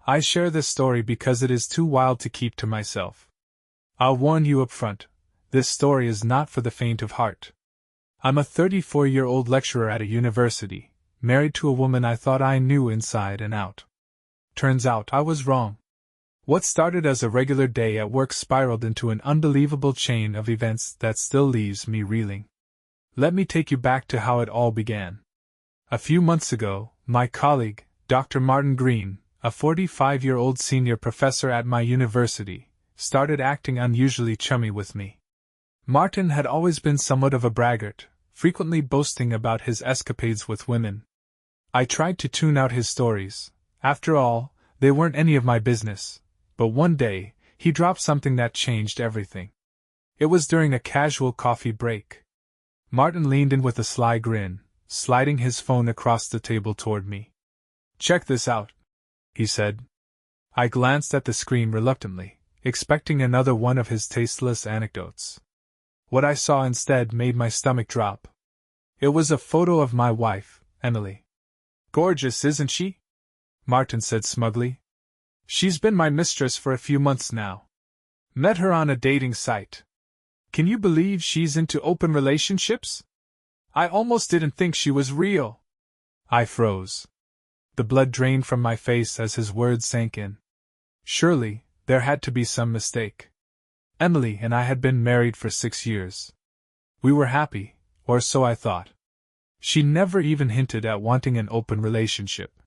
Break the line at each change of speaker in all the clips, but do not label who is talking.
I share this story because it is too wild to keep to myself. I'll warn you up front, this story is not for the faint of heart. I'm a 34-year-old lecturer at a university, married to a woman I thought I knew inside and out. Turns out I was wrong. What started as a regular day at work spiraled into an unbelievable chain of events that still leaves me reeling. Let me take you back to how it all began. A few months ago, my colleague, Dr. Martin Green, a 45-year-old senior professor at my university, started acting unusually chummy with me. Martin had always been somewhat of a braggart, frequently boasting about his escapades with women. I tried to tune out his stories. After all, they weren't any of my business. But one day, he dropped something that changed everything. It was during a casual coffee break. Martin leaned in with a sly grin, sliding his phone across the table toward me. "Check this out," he said. I glanced at the screen reluctantly, expecting another one of his tasteless anecdotes. What I saw instead made my stomach drop. It was a photo of my wife, Emily. "Gorgeous, isn't she?" Martin said smugly. "She's been my mistress for a few months now. Met her on a dating site. Can you believe she's into open relationships? I almost didn't think she was real." I froze. The blood drained from my face as his words sank in. Surely, there had to be some mistake. Emily and I had been married for 6 years. We were happy, or so I thought. She never even hinted at wanting an open relationship.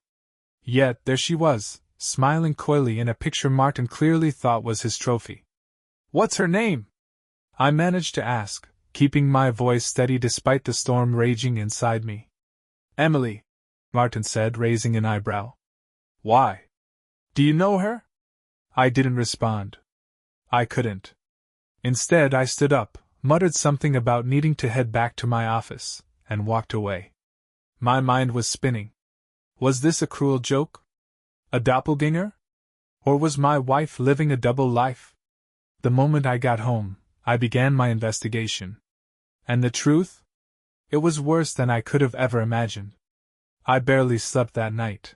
Yet there she was, smiling coyly in a picture Martin clearly thought was his trophy. "What's her name?" I managed to ask, keeping my voice steady despite the storm raging inside me. "Emily," Martin said, raising an eyebrow. "Why? Do you know her?" I didn't respond. I couldn't. Instead, I stood up, muttered something about needing to head back to my office, and walked away. My mind was spinning. Was this a cruel joke? A doppelganger? Or was my wife living a double life? The moment I got home, I began my investigation. And the truth? It was worse than I could have ever imagined. I barely slept that night.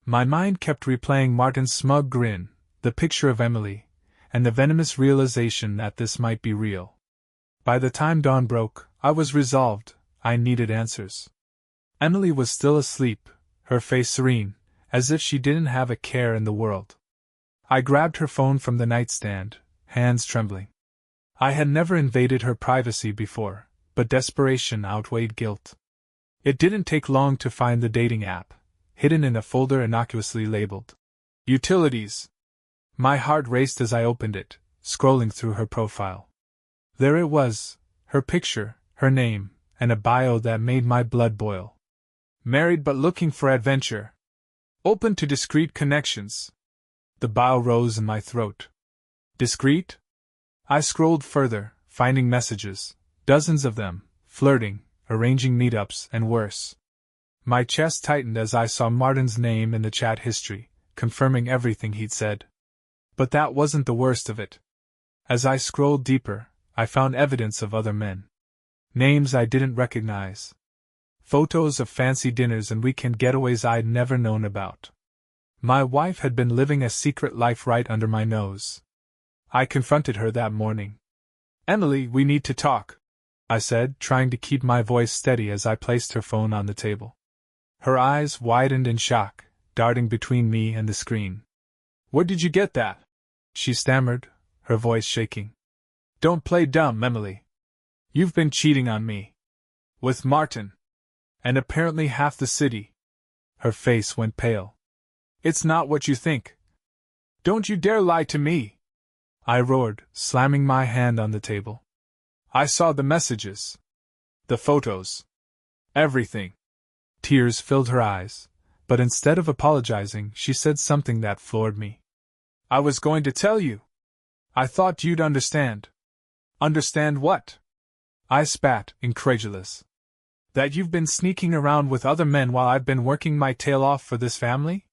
My mind kept replaying Martin's smug grin, the picture of Emily, and the venomous realization that this might be real. By the time dawn broke, I was resolved. I needed answers. Emily was still asleep, her face serene, as if she didn't have a care in the world. I grabbed her phone from the nightstand, hands trembling. I had never invaded her privacy before, but desperation outweighed guilt. It didn't take long to find the dating app, hidden in a folder innocuously labeled Utilities. My heart raced as I opened it, scrolling through her profile. There it was, her picture, her name, and a bio that made my blood boil. Married but looking for adventure. Open to discreet connections. The bio rose in my throat. Discreet? I scrolled further, finding messages, dozens of them, flirting, arranging meetups, and worse. My chest tightened as I saw Martin's name in the chat history, confirming everything he'd said. But that wasn't the worst of it. As I scrolled deeper, I found evidence of other men. Names I didn't recognize. Photos of fancy dinners and weekend getaways I'd never known about. My wife had been living a secret life right under my nose. I confronted her that morning. "Emily, we need to talk," I said, trying to keep my voice steady as I placed her phone on the table. Her eyes widened in shock, darting between me and the screen. "Where did you get that?" she stammered, her voice shaking. "Don't play dumb, Emily. You've been cheating on me. With Martin. And apparently half the city." Her face went pale. "It's not what you think. Don't you dare lie to me!" I roared, slamming my hand on the table. "I saw the messages. The photos. Everything." Tears filled her eyes, but instead of apologizing, she said something that floored me. "I was going to tell you. I thought you'd understand." "Understand what?" I spat, incredulous. "That you've been sneaking around with other men while I've been working my tail off for this family?"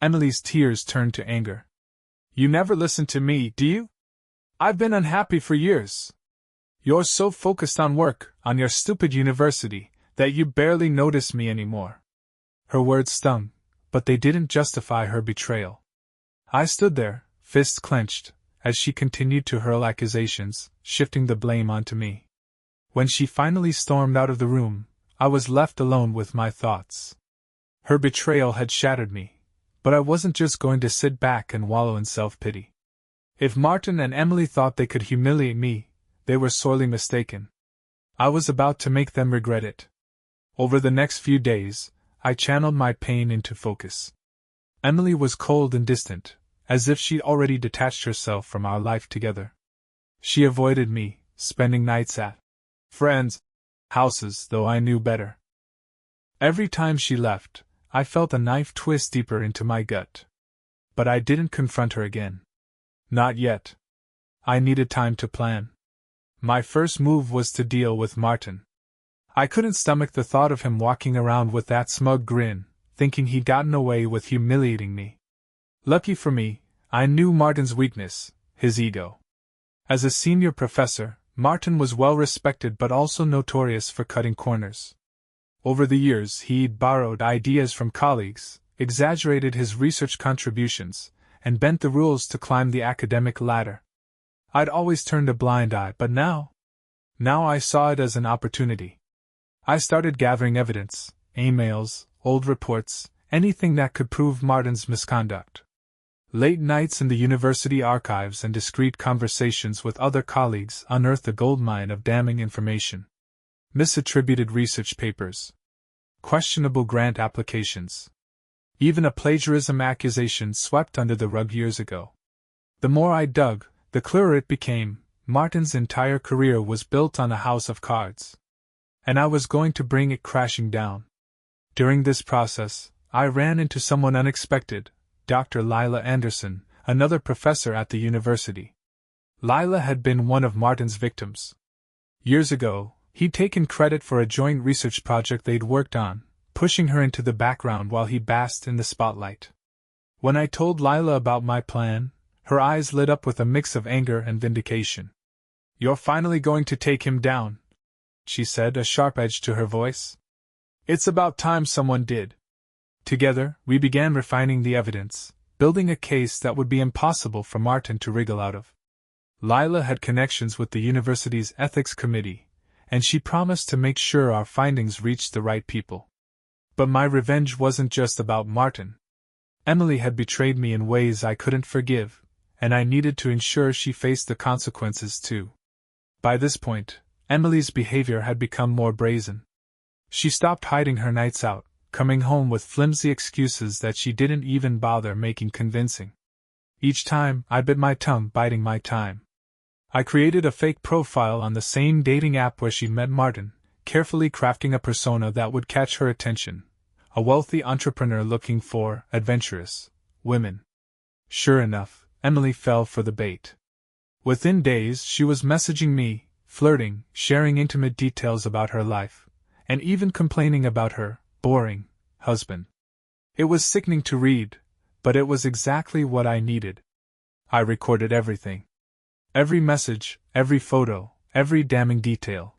Emily's tears turned to anger. "You never listen to me, do you? I've been unhappy for years. You're so focused on work, on your stupid university, that you barely notice me anymore." Her words stung, but they didn't justify her betrayal. I stood there, fists clenched, as she continued to hurl accusations, shifting the blame onto me. When she finally stormed out of the room, I was left alone with my thoughts. Her betrayal had shattered me, but I wasn't just going to sit back and wallow in self-pity. If Martin and Emily thought they could humiliate me, they were sorely mistaken. I was about to make them regret it. Over the next few days, I channeled my pain into focus. Emily was cold and distant, as if she'd already detached herself from our life together. She avoided me, spending nights at friends' houses, though I knew better. Every time she left, I felt a knife twist deeper into my gut. But I didn't confront her again. Not yet. I needed time to plan. My first move was to deal with Martin. I couldn't stomach the thought of him walking around with that smug grin, thinking he'd gotten away with humiliating me. Lucky for me, I knew Martin's weakness, his ego. As a senior professor, Martin was well respected but also notorious for cutting corners. Over the years, he'd borrowed ideas from colleagues, exaggerated his research contributions, and bent the rules to climb the academic ladder. I'd always turned a blind eye, but now I saw it as an opportunity. I started gathering evidence, emails, old reports, anything that could prove Martin's misconduct. Late nights in the university archives and discreet conversations with other colleagues unearthed a goldmine of damning information. Misattributed research papers. Questionable grant applications. Even a plagiarism accusation swept under the rug years ago. The more I dug, the clearer it became. Martin's entire career was built on a house of cards. And I was going to bring it crashing down. During this process, I ran into someone unexpected, Dr. Lila Anderson, another professor at the university. Lila had been one of Martin's victims. Years ago, he'd taken credit for a joint research project they'd worked on, pushing her into the background while he basked in the spotlight. When I told Lila about my plan, her eyes lit up with a mix of anger and vindication. "You're finally going to take him down," she said, a sharp edge to her voice. "It's about time someone did." Together, we began refining the evidence, building a case that would be impossible for Martin to wriggle out of. Lila had connections with the university's ethics committee, and she promised to make sure our findings reached the right people. But my revenge wasn't just about Martin. Emily had betrayed me in ways I couldn't forgive, and I needed to ensure she faced the consequences too. By this point, Emily's behavior had become more brazen. She stopped hiding her nights out, coming home with flimsy excuses that she didn't even bother making convincing. Each time, I bit my tongue, biding my time. I created a fake profile on the same dating app where she met Martin, carefully crafting a persona that would catch her attention, a wealthy entrepreneur looking for adventurous women. Sure enough, Emily fell for the bait. Within days, she was messaging me, flirting, sharing intimate details about her life, and even complaining about her boring husband. It was sickening to read, but it was exactly what I needed. I recorded everything. Every message, every photo, every damning detail.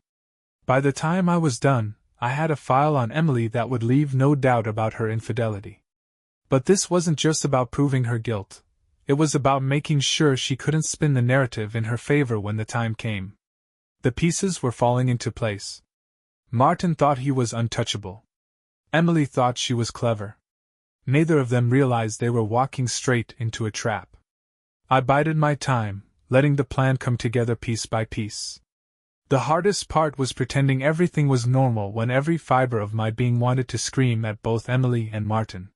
By the time I was done, I had a file on Emily that would leave no doubt about her infidelity. But this wasn't just about proving her guilt. It was about making sure she couldn't spin the narrative in her favor when the time came. The pieces were falling into place. Martin thought he was untouchable. Emily thought she was clever. Neither of them realized they were walking straight into a trap. I bided my time, letting the plan come together piece by piece. The hardest part was pretending everything was normal when every fiber of my being wanted to scream at both Emily and Martin.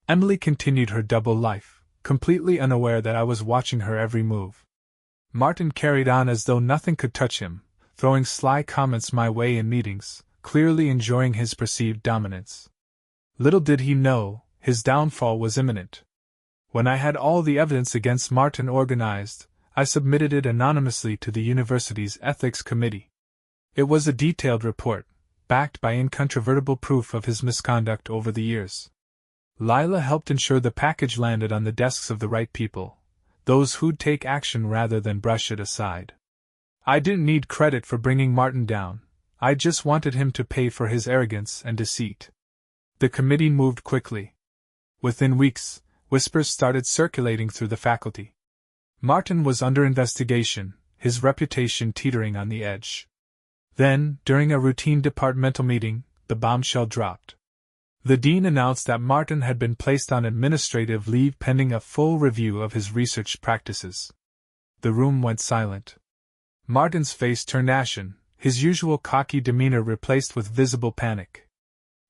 Emily continued her double life, completely unaware that I was watching her every move. Martin carried on as though nothing could touch him, throwing sly comments my way in meetings, clearly enjoying his perceived dominance. Little did he know, his downfall was imminent. When I had all the evidence against Martin organized, I submitted it anonymously to the university's ethics committee. It was a detailed report, backed by incontrovertible proof of his misconduct over the years. Lila helped ensure the package landed on the desks of the right people, those who'd take action rather than brush it aside. I didn't need credit for bringing Martin down. I just wanted him to pay for his arrogance and deceit. The committee moved quickly. Within weeks, whispers started circulating through the faculty. Martin was under investigation, his reputation teetering on the edge. Then, during a routine departmental meeting, the bombshell dropped. The dean announced that Martin had been placed on administrative leave pending a full review of his research practices. The room went silent. Martin's face turned ashen, his usual cocky demeanor replaced with visible panic.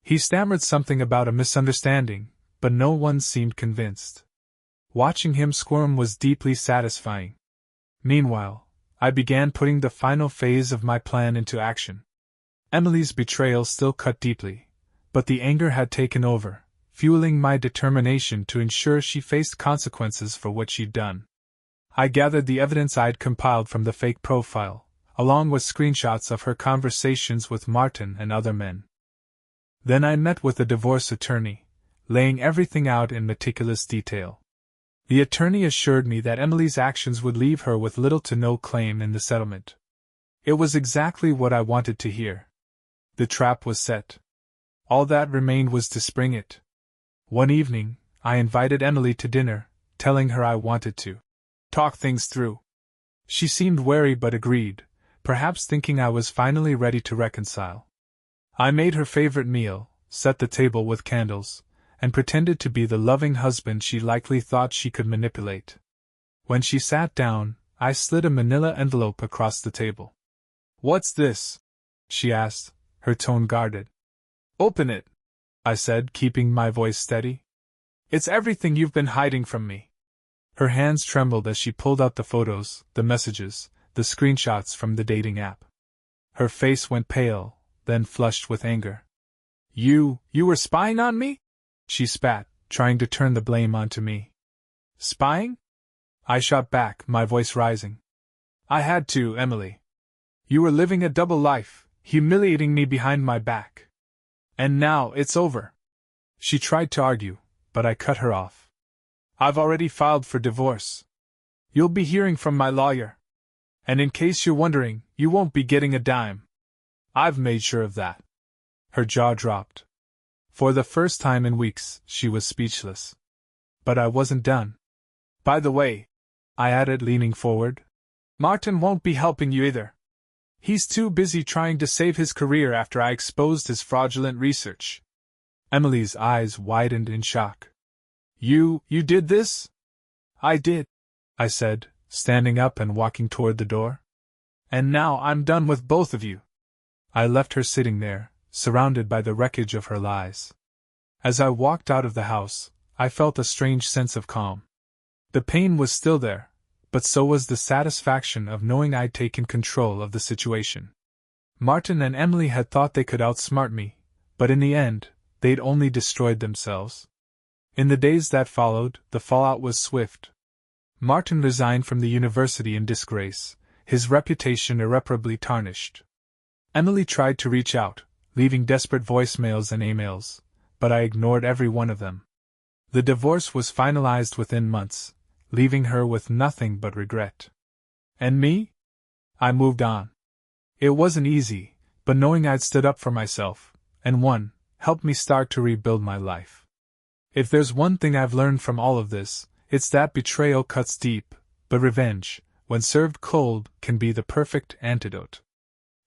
He stammered something about a misunderstanding, but no one seemed convinced. Watching him squirm was deeply satisfying. Meanwhile, I began putting the final phase of my plan into action. Emily's betrayal still cut deeply, but the anger had taken over, fueling my determination to ensure she faced consequences for what she'd done. I gathered the evidence I'd compiled from the fake profile, along with screenshots of her conversations with Martin and other men. Then I met with a divorce attorney, laying everything out in meticulous detail. The attorney assured me that Emily's actions would leave her with little to no claim in the settlement. It was exactly what I wanted to hear. The trap was set. All that remained was to spring it. One evening, I invited Emily to dinner, telling her I wanted to talk things through. She seemed wary but agreed, perhaps thinking I was finally ready to reconcile. I made her favorite meal, set the table with candles, and pretended to be the loving husband she likely thought she could manipulate. When she sat down, I slid a manila envelope across the table. "What's this?" she asked, her tone guarded. "Open it," I said, keeping my voice steady. "It's everything you've been hiding from me." Her hands trembled as she pulled out the photos, the messages, the screenshots from the dating app. Her face went pale, then flushed with anger. You were spying on me?" she spat, trying to turn the blame onto me. "Spying?" I shot back, my voice rising. "I had to, Emily. You were living a double life, humiliating me behind my back. And now it's over." She tried to argue, but I cut her off. "I've already filed for divorce. You'll be hearing from my lawyer. And in case you're wondering, you won't be getting a dime. I've made sure of that." Her jaw dropped. For the first time in weeks, she was speechless. But I wasn't done. "By the way," I added, leaning forward, "Martin won't be helping you either. He's too busy trying to save his career after I exposed his fraudulent research." Emily's eyes widened in shock. You did this?" "I did," I said, standing up and walking toward the door. "And now I'm done with both of you." I left her sitting there, surrounded by the wreckage of her lies. As I walked out of the house, I felt a strange sense of calm. The pain was still there, but so was the satisfaction of knowing I'd taken control of the situation. Martin and Emily had thought they could outsmart me, but in the end, they'd only destroyed themselves. In the days that followed, the fallout was swift. Martin resigned from the university in disgrace, his reputation irreparably tarnished. Emily tried to reach out, leaving desperate voicemails and emails, but I ignored every one of them. The divorce was finalized within months, leaving her with nothing but regret. And me? I moved on. It wasn't easy, but knowing I'd stood up for myself, and won, helped me start to rebuild my life. If there's one thing I've learned from all of this, it's that betrayal cuts deep, but revenge, when served cold, can be the perfect antidote.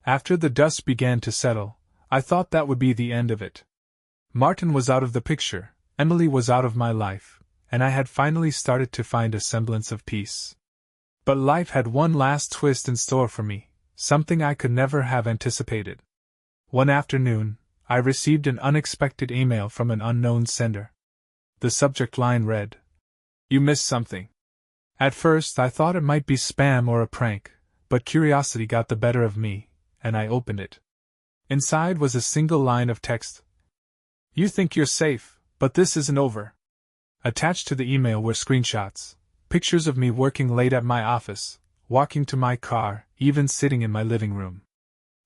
After the dust began to settle, I thought that would be the end of it. Martin was out of the picture, Emily was out of my life, and I had finally started to find a semblance of peace. But life had one last twist in store for me, something I could never have anticipated. One afternoon, I received an unexpected email from an unknown sender. The subject line read, "You missed something." At first I thought it might be spam or a prank, but curiosity got the better of me, and I opened it. Inside was a single line of text. "You think you're safe, but this isn't over." Attached to the email were screenshots, pictures of me working late at my office, walking to my car, even sitting in my living room.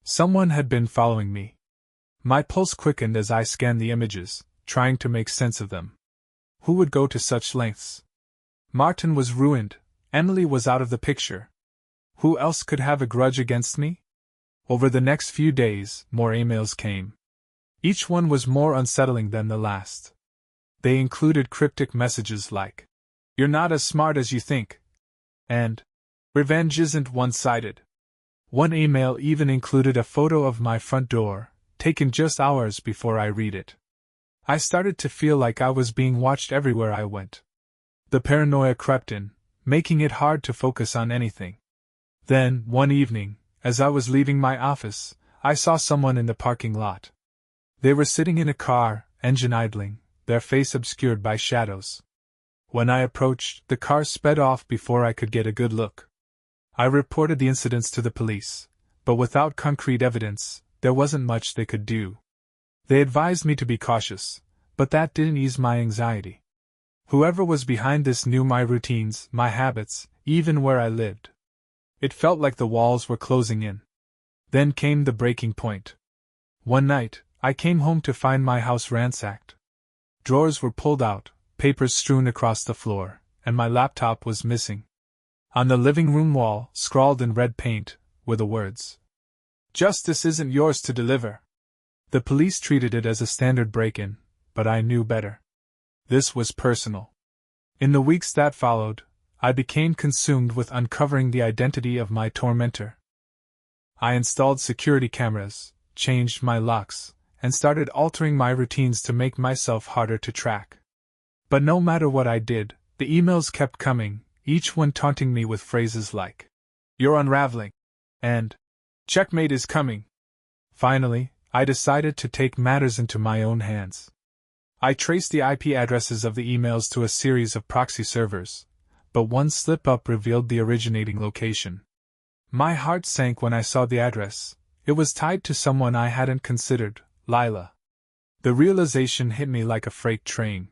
Someone had been following me. My pulse quickened as I scanned the images, trying to make sense of them. Who would go to such lengths? Martin was ruined, Emily was out of the picture. Who else could have a grudge against me? Over the next few days, more emails came. Each one was more unsettling than the last. They included cryptic messages like, "You're not as smart as you think," and "Revenge isn't one-sided." One email even included a photo of my front door, taken just hours before I read it. I started to feel like I was being watched everywhere I went. The paranoia crept in, making it hard to focus on anything. Then, one evening, as I was leaving my office, I saw someone in the parking lot. They were sitting in a car, engine idling, their face obscured by shadows. When I approached, the car sped off before I could get a good look. I reported the incidents to the police, but without concrete evidence, there wasn't much they could do. They advised me to be cautious, but that didn't ease my anxiety. Whoever was behind this knew my routines, my habits, even where I lived. It felt like the walls were closing in. Then came the breaking point. One night, I came home to find my house ransacked. Drawers were pulled out, papers strewn across the floor, and my laptop was missing. On the living room wall, scrawled in red paint, were the words, "Justice isn't yours to deliver." The police treated it as a standard break-in, but I knew better. This was personal. In the weeks that followed, I became consumed with uncovering the identity of my tormentor. I installed security cameras, changed my locks, and started altering my routines to make myself harder to track. But no matter what I did, the emails kept coming, each one taunting me with phrases like, "You're unraveling," and "Checkmate is coming." Finally, I decided to take matters into my own hands. I traced the IP addresses of the emails to a series of proxy servers, but one slip-up revealed the originating location. My heart sank when I saw the address. It was tied to someone I hadn't considered, Lila. The realization hit me like a freight train.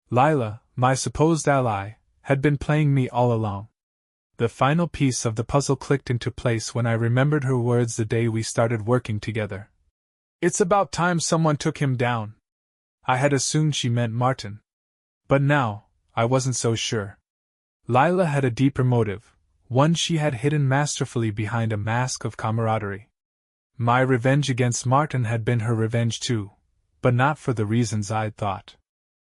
Lila, my supposed ally, had been playing me all along. The final piece of the puzzle clicked into place when I remembered her words the day we started working together. "It's about time someone took him down." I had assumed she meant Martin. But now, I wasn't so sure. Lila had a deeper motive, one she had hidden masterfully behind a mask of camaraderie. My revenge against Martin had been her revenge too, but not for the reasons I'd thought.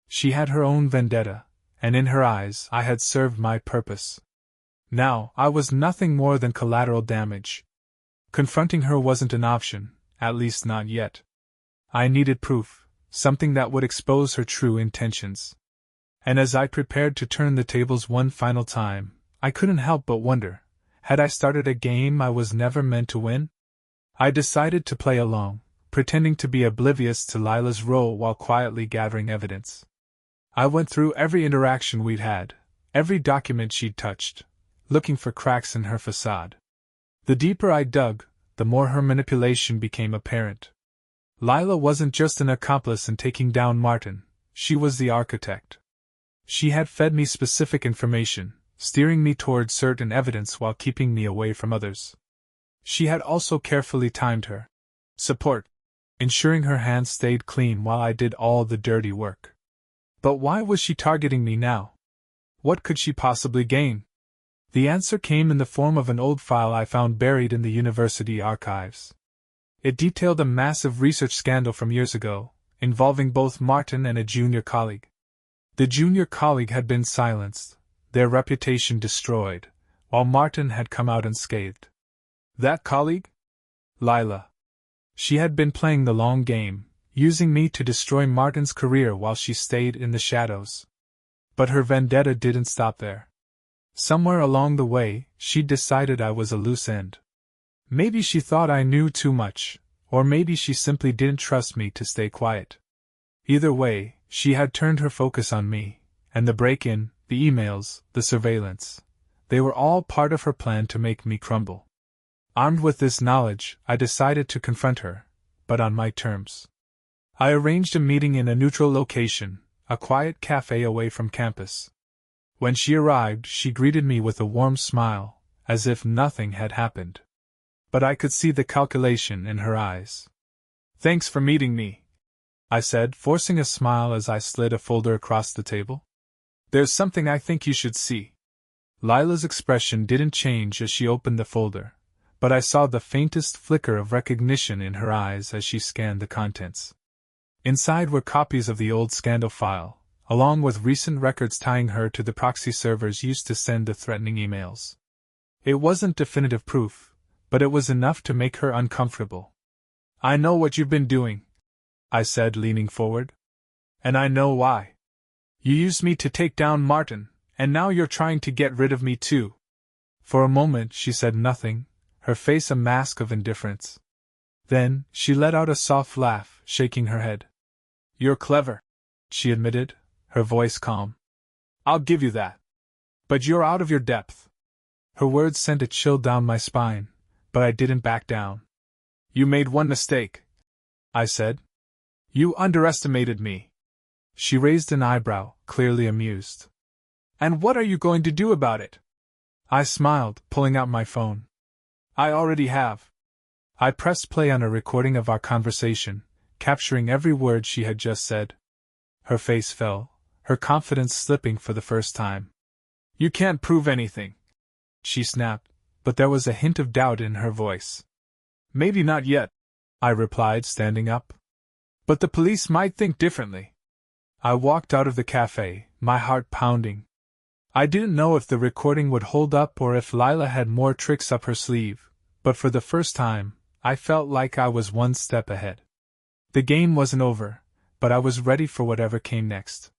She had her own vendetta, and in her eyes I had served my purpose. Now, I was nothing more than collateral damage. Confronting her wasn't an option, at least not yet. I needed proof. Something that would expose her true intentions. And as I prepared to turn the tables one final time, I couldn't help but wonder, had I started a game I was never meant to win? I decided to play along, pretending to be oblivious to Lila's role while quietly gathering evidence. I went through every interaction we'd had, every document she'd touched, looking for cracks in her facade. The deeper I dug, the more her manipulation became apparent. Lila wasn't just an accomplice in taking down Martin, she was the architect. She had fed me specific information, steering me toward certain evidence while keeping me away from others. She had also carefully timed her support, ensuring her hands stayed clean while I did all the dirty work. But why was she targeting me now? What could she possibly gain? The answer came in the form of an old file I found buried in the university archives. It detailed a massive research scandal from years ago, involving both Martin and a junior colleague. The junior colleague had been silenced, their reputation destroyed, while Martin had come out unscathed. That colleague? Lila. She had been playing the long game, using me to destroy Martin's career while she stayed in the shadows. But her vendetta didn't stop there. Somewhere along the way, she decided I was a loose end. Maybe she thought I knew too much, or maybe she simply didn't trust me to stay quiet. Either way, she had turned her focus on me, and the break-in, the emails, the surveillance. They were all part of her plan to make me crumble. Armed with this knowledge, I decided to confront her, but on my terms. I arranged a meeting in a neutral location, a quiet cafe away from campus. When she arrived, she greeted me with a warm smile, as if nothing had happened. But I could see the calculation in her eyes. "Thanks for meeting me," I said, forcing a smile as I slid a folder across the table. "There's something I think you should see." Lila's expression didn't change as she opened the folder, but I saw the faintest flicker of recognition in her eyes as she scanned the contents. Inside were copies of the old scandal file, along with recent records tying her to the proxy servers used to send the threatening emails. It wasn't definitive proof, but it was enough to make her uncomfortable. "I know what you've been doing," I said, leaning forward. "And I know why. You used me to take down Martin, and now you're trying to get rid of me too." For a moment she said nothing, her face a mask of indifference. Then, she let out a soft laugh, shaking her head. "You're clever," she admitted, her voice calm. "I'll give you that. But you're out of your depth." Her words sent a chill down my spine, but I didn't back down. "You made one mistake," I said. "You underestimated me." She raised an eyebrow, clearly amused. "And what are you going to do about it?" I smiled, pulling out my phone. "I already have." I pressed play on a recording of our conversation, capturing every word she had just said. Her face fell, her confidence slipping for the first time. "You can't prove anything," she snapped, but there was a hint of doubt in her voice. "Maybe not yet," I replied, standing up. "But the police might think differently." I walked out of the cafe, my heart pounding. I didn't know if the recording would hold up or if Lila had more tricks up her sleeve, but for the first time, I felt like I was one step ahead. The game wasn't over, but I was ready for whatever came next.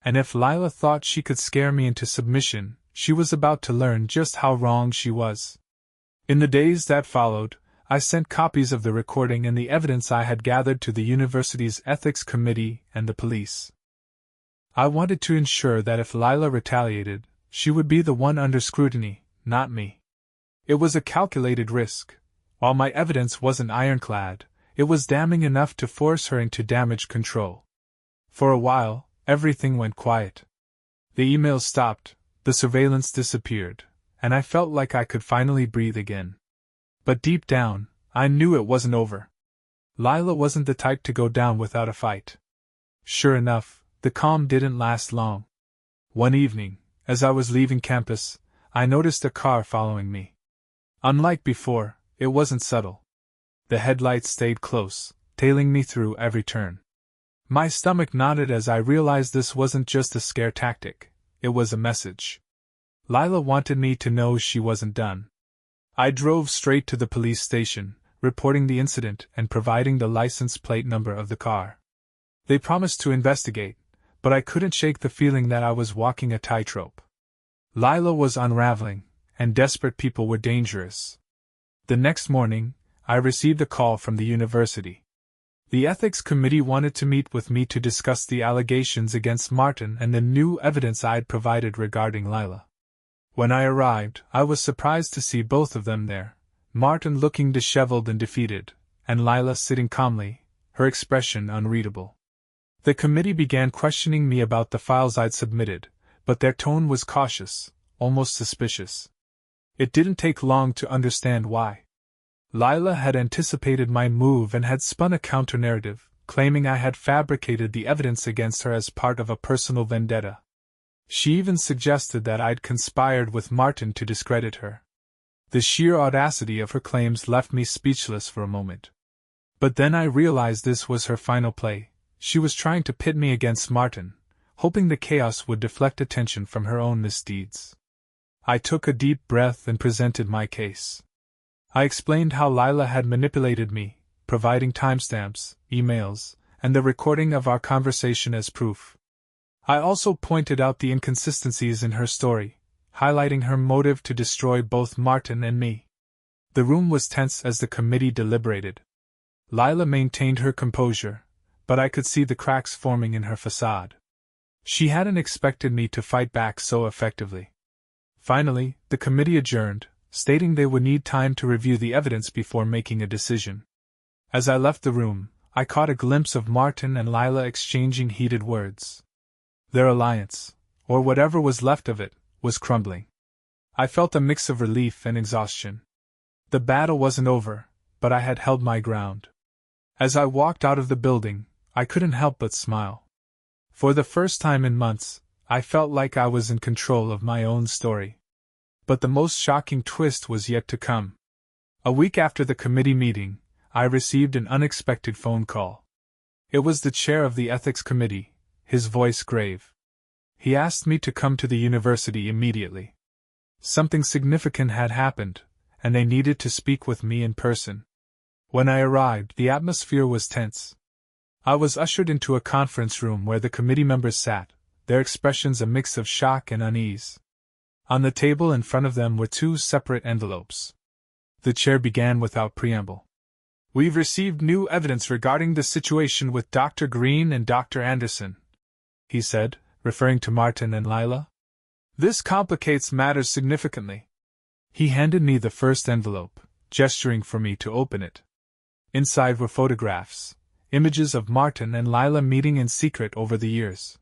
And if Lila thought she could scare me into submission, she was about to learn just how wrong she was. In the days that followed, I sent copies of the recording and the evidence I had gathered to the university's ethics committee and the police. I wanted to ensure that if Lila retaliated, she would be the one under scrutiny, not me. It was a calculated risk. While my evidence wasn't ironclad, it was damning enough to force her into damage control. For a while, everything went quiet. The emails stopped, the surveillance disappeared, and I felt like I could finally breathe again. But deep down, I knew it wasn't over. Lila wasn't the type to go down without a fight. Sure enough, the calm didn't last long. One evening, as I was leaving campus, I noticed a car following me. Unlike before, it wasn't subtle. The headlights stayed close, tailing me through every turn. My stomach knotted as I realized this wasn't just a scare tactic, it was a message. Lila wanted me to know she wasn't done. I drove straight to the police station, reporting the incident and providing the license plate number of the car. They promised to investigate, but I couldn't shake the feeling that I was walking a tightrope. Lila was unraveling, and desperate people were dangerous. The next morning, I received a call from the university. The ethics committee wanted to meet with me to discuss the allegations against Martin and the new evidence I had provided regarding Lila. When I arrived, I was surprised to see both of them there, Martin looking disheveled and defeated, and Lila sitting calmly, her expression unreadable. The committee began questioning me about the files I'd submitted, but their tone was cautious, almost suspicious. It didn't take long to understand why. Lila had anticipated my move and had spun a counter-narrative, claiming I had fabricated the evidence against her as part of a personal vendetta. She even suggested that I'd conspired with Martin to discredit her. The sheer audacity of her claims left me speechless for a moment. But then I realized this was her final play. She was trying to pit me against Martin, hoping the chaos would deflect attention from her own misdeeds. I took a deep breath and presented my case. I explained how Lila had manipulated me, providing timestamps, emails, and the recording of our conversation as proof. I also pointed out the inconsistencies in her story, highlighting her motive to destroy both Martin and me. The room was tense as the committee deliberated. Lila maintained her composure, but I could see the cracks forming in her facade. She hadn't expected me to fight back so effectively. Finally, the committee adjourned, stating they would need time to review the evidence before making a decision. As I left the room, I caught a glimpse of Martin and Lila exchanging heated words. Their alliance, or whatever was left of it, was crumbling. I felt a mix of relief and exhaustion. The battle wasn't over, but I had held my ground. As I walked out of the building, I couldn't help but smile. For the first time in months, I felt like I was in control of my own story. But the most shocking twist was yet to come. A week after the committee meeting, I received an unexpected phone call. It was the chair of the ethics committee, his voice grave. He asked me to come to the university immediately. Something significant had happened, and they needed to speak with me in person. When I arrived, the atmosphere was tense. I was ushered into a conference room where the committee members sat, their expressions a mix of shock and unease. On the table in front of them were 2 separate envelopes. The chair began without preamble. "We've received new evidence regarding the situation with Dr. Green and Dr. Anderson," he said, referring to Martin and Lila. "This complicates matters significantly." He handed me the first envelope, gesturing for me to open it. Inside were photographs, images of Martin and Lila meeting in secret over the years.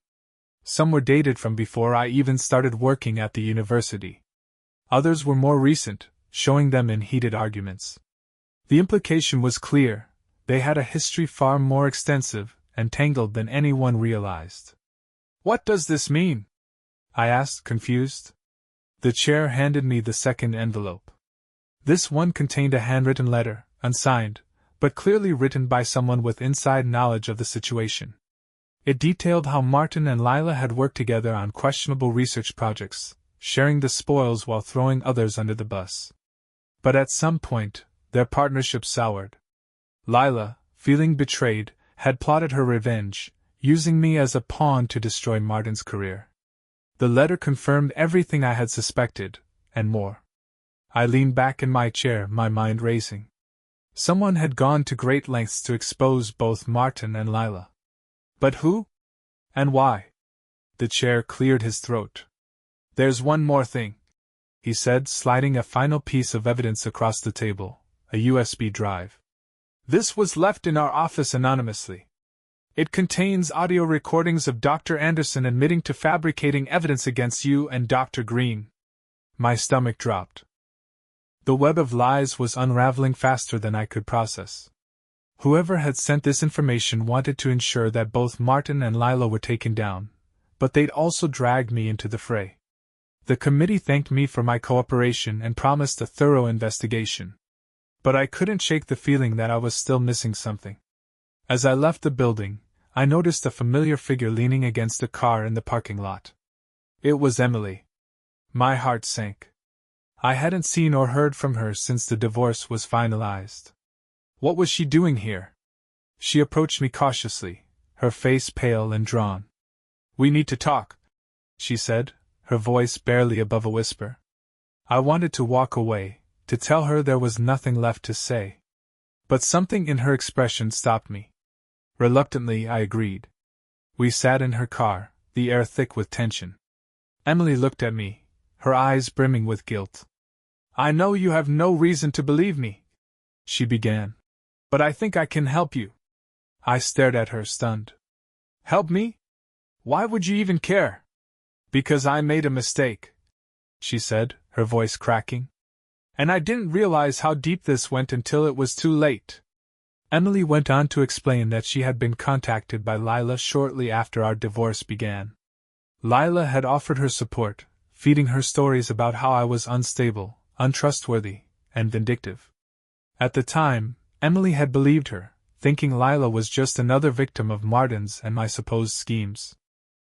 Some were dated from before I even started working at the university. Others were more recent, showing them in heated arguments. The implication was clear: they had a history far more extensive and tangled than anyone realized. "What does this mean?" I asked, confused. The chair handed me the second envelope. This one contained a handwritten letter, unsigned, but clearly written by someone with inside knowledge of the situation. It detailed how Martin and Lila had worked together on questionable research projects, sharing the spoils while throwing others under the bus. But at some point, their partnership soured. Lila, feeling betrayed, had plotted her revenge, using me as a pawn to destroy Martin's career. The letter confirmed everything I had suspected, and more. I leaned back in my chair, my mind racing. Someone had gone to great lengths to expose both Martin and Lila. But who? And why? The chair cleared his throat. "There's one more thing," he said, sliding a final piece of evidence across the table, a USB drive. "This was left in our office anonymously. It contains audio recordings of Dr. Anderson admitting to fabricating evidence against you and Dr. Green." My stomach dropped. The web of lies was unraveling faster than I could process. Whoever had sent this information wanted to ensure that both Martin and Lila were taken down, but they'd also dragged me into the fray. The committee thanked me for my cooperation and promised a thorough investigation. But I couldn't shake the feeling that I was still missing something. As I left the building, I noticed a familiar figure leaning against a car in the parking lot. It was Emily. My heart sank. I hadn't seen or heard from her since the divorce was finalized. What was she doing here? She approached me cautiously, her face pale and drawn. "We need to talk," she said, her voice barely above a whisper. I wanted to walk away, to tell her there was nothing left to say. But something in her expression stopped me. Reluctantly, I agreed. We sat in her car, the air thick with tension. Emily looked at me, her eyes brimming with guilt. "I know you have no reason to believe me," she began. "But I think I can help you." I stared at her, stunned. "Help me? Why would you even care?" "Because I made a mistake," she said, her voice cracking. "And I didn't realize how deep this went until it was too late." Emily went on to explain that she had been contacted by Lila shortly after our divorce began. Lila had offered her support, feeding her stories about how I was unstable, untrustworthy, and vindictive. At the time, Emily had believed her, thinking Lila was just another victim of Martin's and my supposed schemes.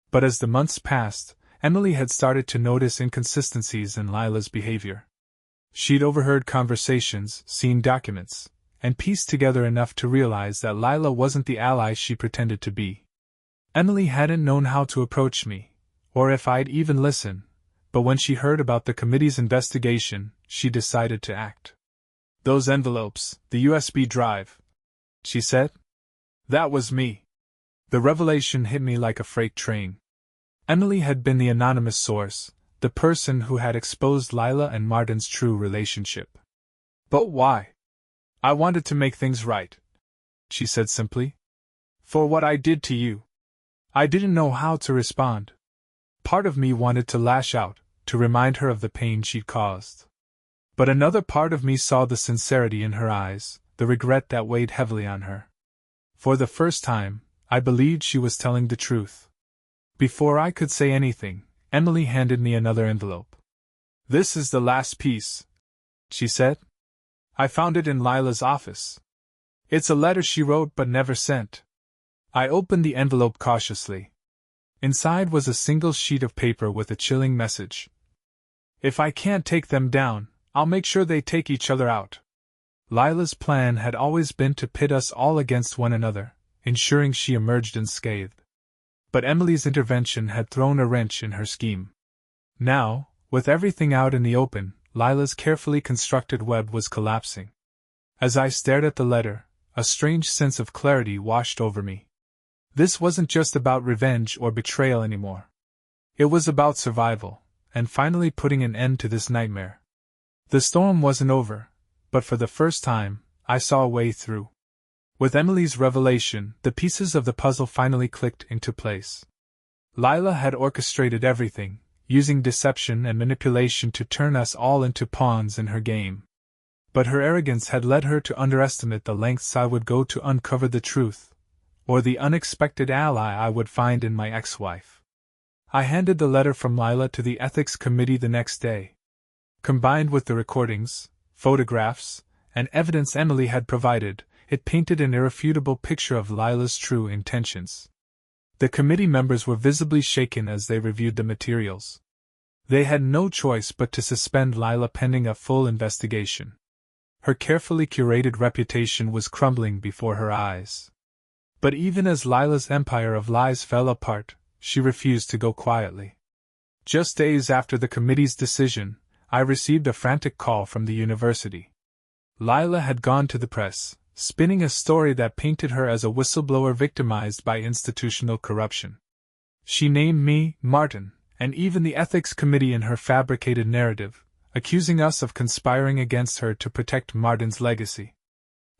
But as the months passed, Emily had started to notice inconsistencies in Lila's behavior. She'd overheard conversations, seen documents, and pieced together enough to realize that Lila wasn't the ally she pretended to be. Emily hadn't known how to approach me, or if I'd even listen, but when she heard about the committee's investigation, she decided to act. "Those envelopes, the USB drive," she said. "That was me." The revelation hit me like a freight train. Emily had been the anonymous source, the person who had exposed Lila and Martin's true relationship. "But why?" "I wanted to make things right," she said simply. "For what I did to you." I didn't know how to respond. Part of me wanted to lash out, to remind her of the pain she'd caused. But another part of me saw the sincerity in her eyes, the regret that weighed heavily on her. For the first time, I believed she was telling the truth. Before I could say anything, Emily handed me another envelope. "This is the last piece," she said. "I found it in Lila's office. It's a letter she wrote but never sent." I opened the envelope cautiously. Inside was a single sheet of paper with a chilling message. "If I can't take them down, I'll make sure they take each other out." Lila's plan had always been to pit us all against one another, ensuring she emerged unscathed. But Emily's intervention had thrown a wrench in her scheme. Now, with everything out in the open, Lila's carefully constructed web was collapsing. As I stared at the letter, a strange sense of clarity washed over me. This wasn't just about revenge or betrayal anymore. It was about survival, and finally putting an end to this nightmare. The storm wasn't over, but for the first time, I saw a way through. With Emily's revelation, the pieces of the puzzle finally clicked into place. Lila had orchestrated everything, using deception and manipulation to turn us all into pawns in her game. But her arrogance had led her to underestimate the lengths I would go to uncover the truth, or the unexpected ally I would find in my ex-wife. I handed the letter from Lila to the ethics committee the next day. Combined with the recordings, photographs, and evidence Emily had provided, it painted an irrefutable picture of Lila's true intentions. The committee members were visibly shaken as they reviewed the materials. They had no choice but to suspend Lila pending a full investigation. Her carefully curated reputation was crumbling before her eyes. But even as Lila's empire of lies fell apart, she refused to go quietly. Just days after the committee's decision, I received a frantic call from the university. Lila had gone to the press, spinning a story that painted her as a whistleblower victimized by institutional corruption. She named me, Martin, and even the ethics committee in her fabricated narrative, accusing us of conspiring against her to protect Martin's legacy.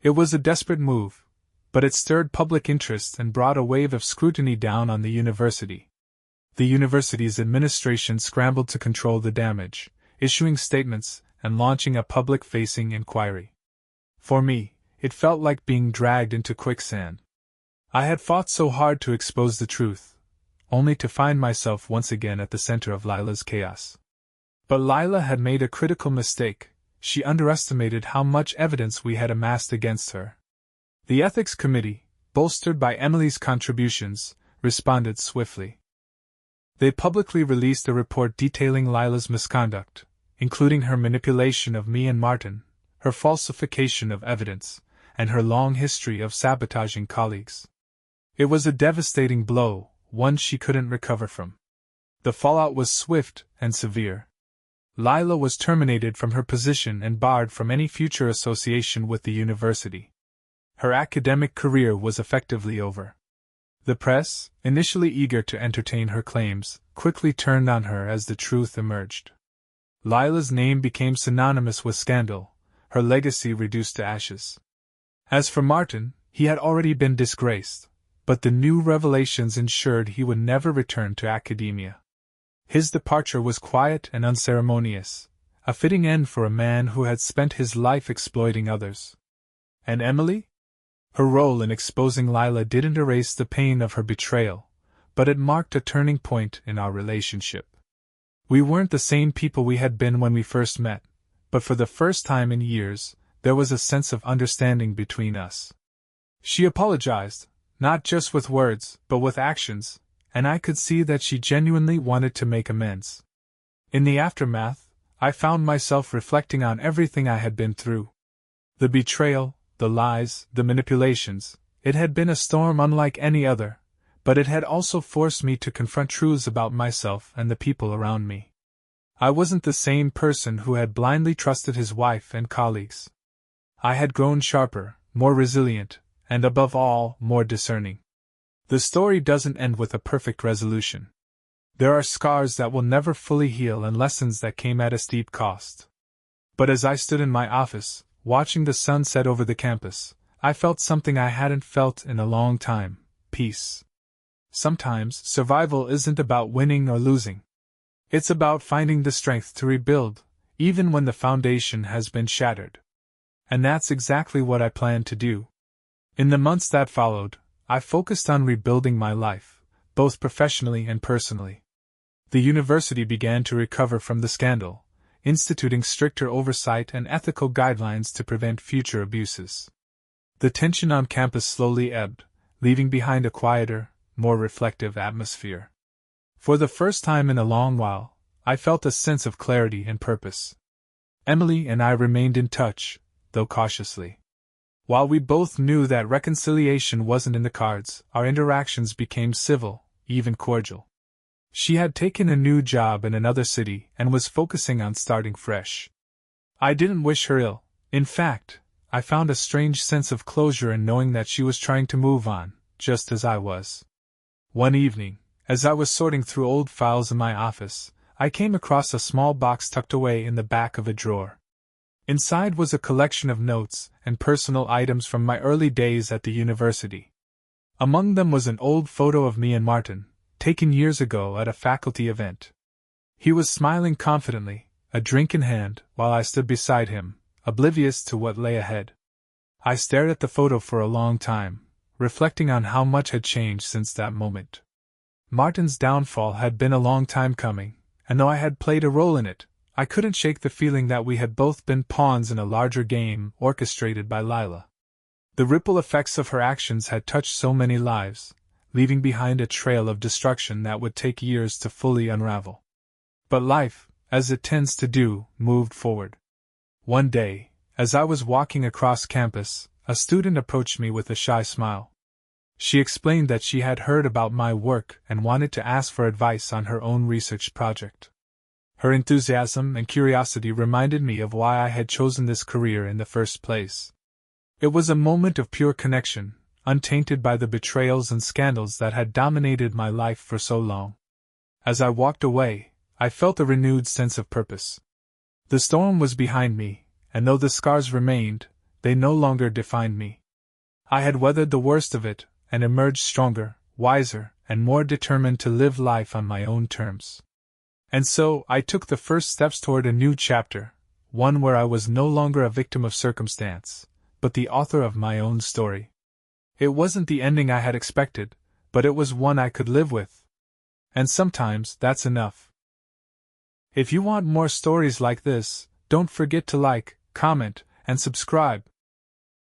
It was a desperate move, but it stirred public interest and brought a wave of scrutiny down on the university. The university's administration scrambled to control the damage, issuing statements and launching a public-facing inquiry. For me, it felt like being dragged into quicksand. I had fought so hard to expose the truth, only to find myself once again at the center of Lila's chaos. But Lila had made a critical mistake. She underestimated how much evidence we had amassed against her. The ethics committee, bolstered by Emily's contributions, responded swiftly. They publicly released a report detailing Lila's misconduct, including her manipulation of me and Martin, her falsification of evidence, and her long history of sabotaging colleagues. It was a devastating blow, one she couldn't recover from. The fallout was swift and severe. Lila was terminated from her position and barred from any future association with the university. Her academic career was effectively over. The press, initially eager to entertain her claims, quickly turned on her as the truth emerged. Lila's name became synonymous with scandal, her legacy reduced to ashes. As for Martin, he had already been disgraced, but the new revelations ensured he would never return to academia. His departure was quiet and unceremonious, a fitting end for a man who had spent his life exploiting others. And Emily? Her role in exposing Lila didn't erase the pain of her betrayal, but it marked a turning point in our relationship. We weren't the same people we had been when we first met, but for the first time in years, there was a sense of understanding between us. She apologized, not just with words, but with actions, and I could see that she genuinely wanted to make amends. In the aftermath, I found myself reflecting on everything I had been through. The betrayal, the lies, the manipulations, it had been a storm unlike any other, but it had also forced me to confront truths about myself and the people around me. I wasn't the same person who had blindly trusted his wife and colleagues. I had grown sharper, more resilient, and above all, more discerning. The story doesn't end with a perfect resolution. There are scars that will never fully heal and lessons that came at a steep cost. But as I stood in my office, watching the sun set over the campus, I felt something I hadn't felt in a long time: peace. Sometimes, survival isn't about winning or losing. It's about finding the strength to rebuild, even when the foundation has been shattered. And that's exactly what I planned to do. In the months that followed, I focused on rebuilding my life, both professionally and personally. The university began to recover from the scandal, instituting stricter oversight and ethical guidelines to prevent future abuses. The tension on campus slowly ebbed, leaving behind a quieter, more reflective atmosphere. For the first time in a long while, I felt a sense of clarity and purpose. Emily and I remained in touch, though cautiously. While we both knew that reconciliation wasn't in the cards, our interactions became civil, even cordial. She had taken a new job in another city and was focusing on starting fresh. I didn't wish her ill. In fact, I found a strange sense of closure in knowing that she was trying to move on, just as I was. One evening, as I was sorting through old files in my office, I came across a small box tucked away in the back of a drawer. Inside was a collection of notes and personal items from my early days at the university. Among them was an old photo of me and Martin, taken years ago at a faculty event. He was smiling confidently, a drink in hand, while I stood beside him, oblivious to what lay ahead. I stared at the photo for a long time, reflecting on how much had changed since that moment. Martin's downfall had been a long time coming, and though I had played a role in it, I couldn't shake the feeling that we had both been pawns in a larger game orchestrated by Lila. The ripple effects of her actions had touched so many lives, leaving behind a trail of destruction that would take years to fully unravel. But life, as it tends to do, moved forward. One day, as I was walking across campus, a student approached me with a shy smile. She explained that she had heard about my work and wanted to ask for advice on her own research project. Her enthusiasm and curiosity reminded me of why I had chosen this career in the first place. It was a moment of pure connection, untainted by the betrayals and scandals that had dominated my life for so long. As I walked away, I felt a renewed sense of purpose. The storm was behind me, and though the scars remained, they no longer defined me. I had weathered the worst of it, and emerged stronger, wiser, and more determined to live life on my own terms. And so, I took the first steps toward a new chapter, one where I was no longer a victim of circumstance, but the author of my own story. It wasn't the ending I had expected, but it was one I could live with. And sometimes, that's enough. If you want more stories like this, don't forget to like, comment, and subscribe.